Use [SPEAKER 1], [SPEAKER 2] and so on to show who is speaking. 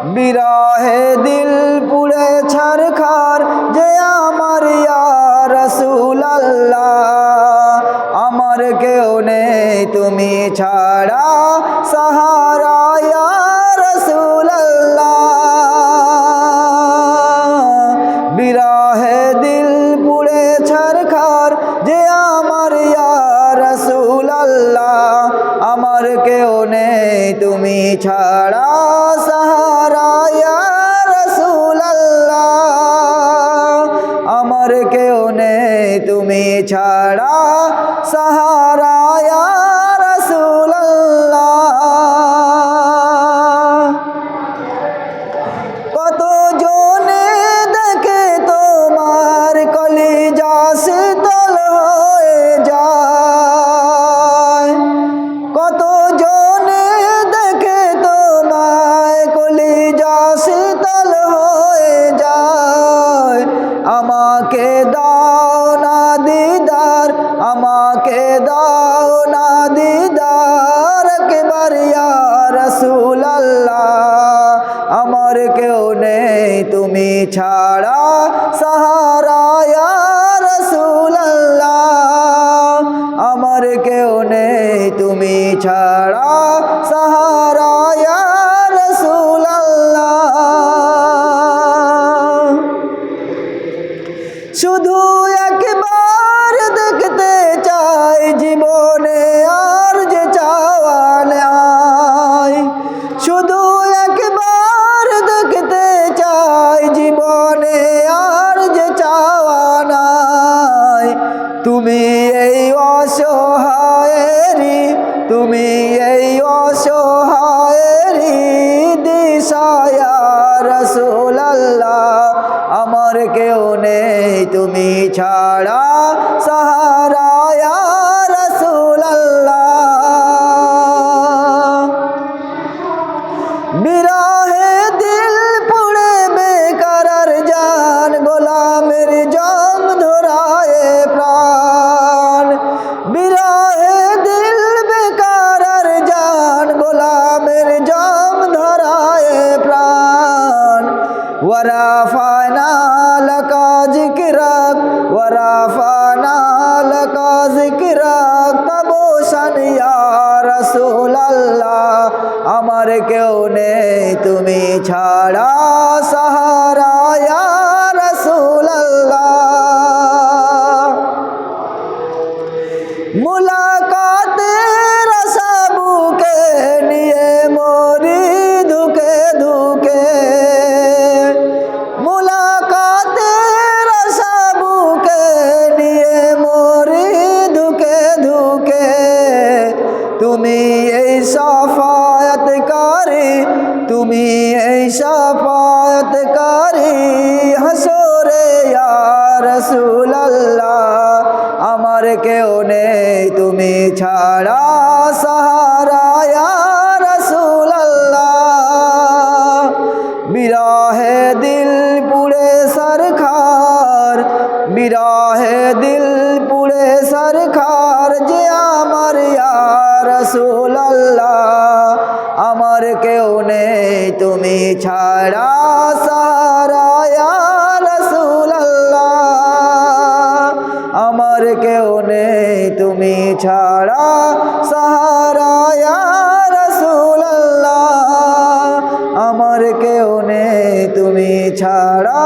[SPEAKER 1] বিরহে দিল পুড়ে ছারখার যে আমার ইয়া রাসূলুল্লাহ আমার কেউ নেই তুমি ছাড়া সাহারা ইয়া রাসূলুল্লাহ বিরহে দিল পুড়ে ছারখার যে আমার ইয়া রাসূলুল্লাহ আমার কেউ নেই তুমি ছাড়া সাহারা ইয়া রাসূলুল্লাহ আমার কেউ নেই তুমি ছাড়া সাহারা ইয়া রাসূলুল্লাহ কত জনে দেখে তোমার কলিজা শীতল হয়ে যায় কত জনে দেখে তোমায় কলিজা শীতল হয়ে যায় আমাকে দাও না দিদার আমাকে দাও না দিদার একবার ইয়া রাসূলুল্লাহ আমার কেউ নেই তুমি ছাড়া সাহারা ইয়া রাসূলুল্লাহ আমার কেউ নেই তুমি ছাড়া সাহারা ইয়া রাসূলুল্লাহ শুধু একবার দেখতে চাই জীবনে আর যে চাওয়া নাই শুধু একবার দেখতে চাই জীবনে আর যে চাওয়া নাই তুমি এই অসহায়েরই তুমি এই অসহায়েরই দিশা ইয়া রাসূলুল্লাহ আমার কেউ নেই তুমি ছাড়া সাহারা ইয়া রাসূলুল্লাহ বিরহে দিল পুড়ে বেকারার জান গোলামের জং ধরায়ে প্রাণ বিরহে দিল বেকারার জান গোলামের জং ধরায়ে প্রাণ ওয়ারাফানা লাকা যিকরাক ওয়ারাফানা লাকা যিকরাক তাবশান ইয়া রাসূলুল্লাহ আমার কেউ নেই তুমি ছাড়া সাহারা ইয়া রাসূলুল্লাহ মুলাকাতের আশা বুকে নিয়ে মরি ধুকে ধুকে মুলাকাতের আশা বুকে নিয়ে মরি ধুকে ধুকে তুমি এই শাফায়াতকারী তুমি এই শাফায়াতকারী হাসরে ইয়া রাসূলুল্লাহ আমার কেউ নেই তুমি ছাড়া সাহারা ইয়া রাসূলুল্লাহ বিরহে দিল পুড়ে সরখার বিরহে দিল পুড়ে সরখার যে আমার ইয়া রাসূলুল্লাহ আমার কেউ নেই তুমি ছাড়া সাহারা ইয়া রাসূলুল্লাহ আমার কেউ নেই তুমি ছাড়া সাহারা ইয়া রাসূলুল্লাহ আমার কেউ নেই তুমি ছাড়া